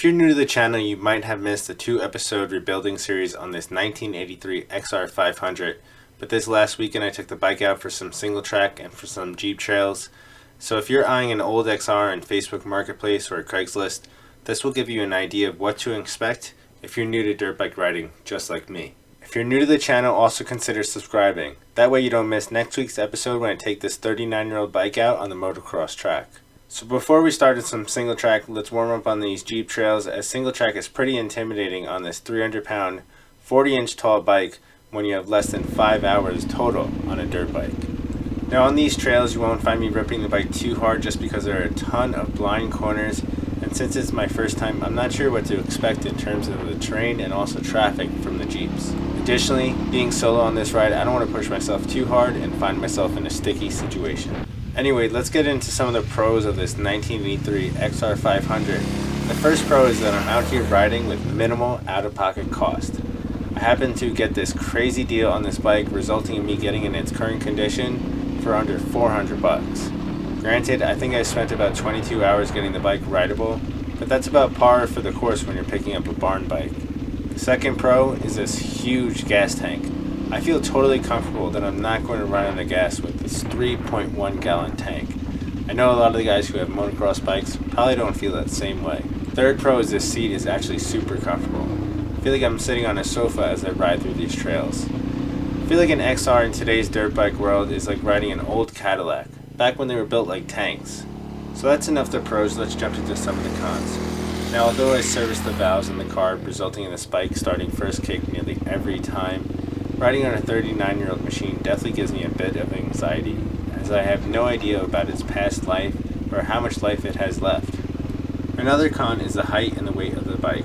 If you're new to the channel, you might have missed the 2-episode rebuilding series on this 1983 XR 500, but this last weekend I took the bike out for some single track and for some Jeep trails. So if you're eyeing an old XR in Facebook Marketplace or Craigslist, this will give you an idea of what to expect if you're new to dirt bike riding, just like me. If you're new to the channel, also consider subscribing. That way you don't miss next week's episode when I take this 39-year-old bike out on the motocross track. So before we start with some single track, let's warm up on these Jeep trails, as single track is pretty intimidating on this 300-pound, 40-inch tall bike when you have less than 5 hours total on a dirt bike. Now on these trails you won't find me ripping the bike too hard just because there are a ton of blind corners, and since it's my first time, I'm not sure what to expect in terms of the terrain and also traffic from the Jeeps. Additionally, being solo on this ride, I don't want to push myself too hard and find myself in a sticky situation. Anyway, let's get into some of the pros of this 1983 XR 500. The first pro is that I'm out here riding with minimal out-of-pocket cost. I happened to get this crazy deal on this bike, resulting in me getting in its current condition for under 400 bucks. Granted, I think I spent about 22 hours getting the bike rideable, but that's about par for the course when you're picking up a barn bike. The second pro is this huge gas tank. I feel totally comfortable that I'm not going to run out of gas with this 3.1 gallon tank. I know a lot of the guys who have motocross bikes probably don't feel that same way. Third pro is this seat is actually super comfortable. I feel like I'm sitting on a sofa as I ride through these trails. I feel like an XR in today's dirt bike world is like riding an old Cadillac, back when they were built like tanks. So that's enough of the pros, let's jump into some of the cons. Now although I serviced the valves in the car, resulting in this bike starting first kick nearly every time, riding on a 39-year-old machine definitely gives me a bit of anxiety, as I have no idea about its past life or how much life it has left. Another con is the height and the weight of the bike.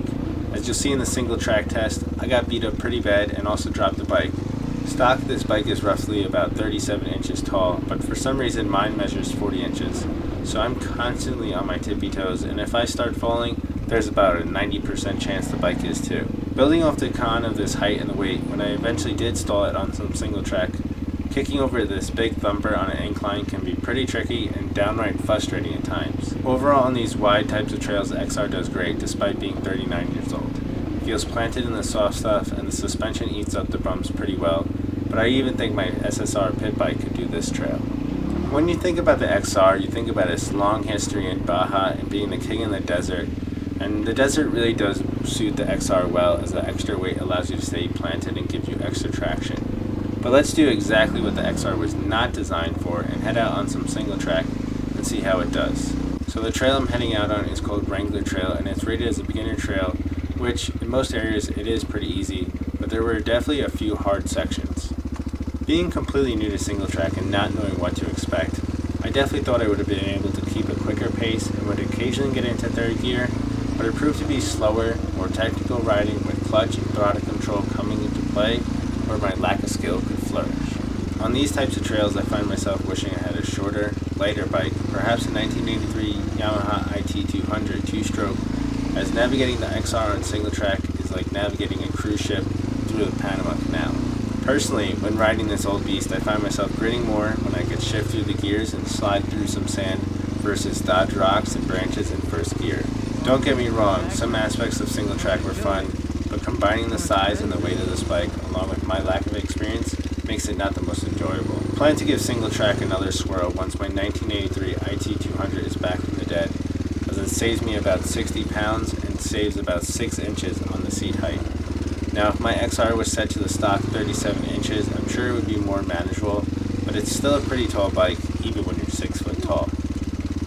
As you'll see in the single track test, I got beat up pretty bad and also dropped the bike. Stock, this bike is roughly about 37 inches tall, but for some reason mine measures 40 inches. So I'm constantly on my tippy toes, and if I start falling, there's about a 90% chance the bike is too. Building off the con of this height and the weight, when I eventually did stall it on some single track, kicking over this big thumper on an incline can be pretty tricky and downright frustrating at times. Overall, on these wide types of trails, the XR does great despite being 39 years old. It feels planted in the soft stuff and the suspension eats up the bumps pretty well, but I even think my SSR pit bike could do this trail. When you think about the XR, you think about its long history in Baja and being the king in the desert. And the desert really does suit the XR well, as the extra weight allows you to stay planted and gives you extra traction. But let's do exactly what the XR was not designed for and head out on some single track and see how it does. So the trail I'm heading out on is called Wrangler Trail, and it's rated as a beginner trail, which in most areas it is pretty easy, but there were definitely a few hard sections. Being completely new to single track and not knowing what to expect, I definitely thought I would have been able to keep a quicker pace and would occasionally get into third gear, but it proved to be slower, more technical riding with clutch and throttle control coming into play, where my lack of skill could flourish. On these types of trails, I find myself wishing I had a shorter, lighter bike, perhaps a 1983 Yamaha IT200 two-stroke, as navigating the XR on single track is like navigating a cruise ship through the Panama Canal. Personally, when riding this old beast, I find myself grinning more when I could shift through the gears and slide through some sand versus dodge rocks and branches in first gear. Don't get me wrong, some aspects of single track were fun, but combining the size and the weight of this bike along with my lack of experience makes it not the most enjoyable. I plan to give single track another swirl once my 1983 IT200 is back from the dead, as it saves me about 60 pounds and saves about 6 inches on the seat height. Now if my XR was set to the stock 37 inches, I'm sure it would be more manageable, but it's still a pretty tall bike even when you're 6 foot tall.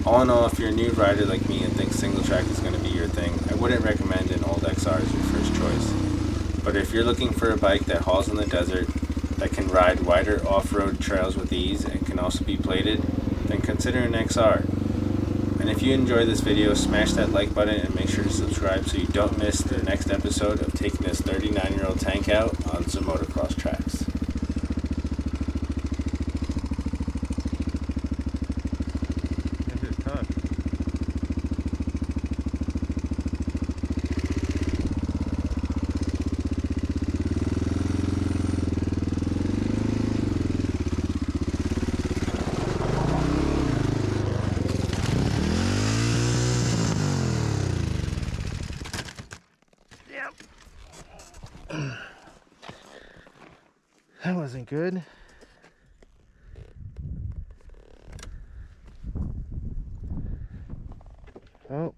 All in all, if you're a new rider like me and think single track is going to be your thing, I wouldn't recommend an old XR as your first choice. But if you're looking for a bike that hauls in the desert, that can ride wider off-road trails with ease and can also be plated, then consider an XR. And if you enjoyed this video, smash that like button and make sure to subscribe so you don't miss the next episode of taking this 39-year-old tank out on some motocross tracks. That wasn't good. Oh.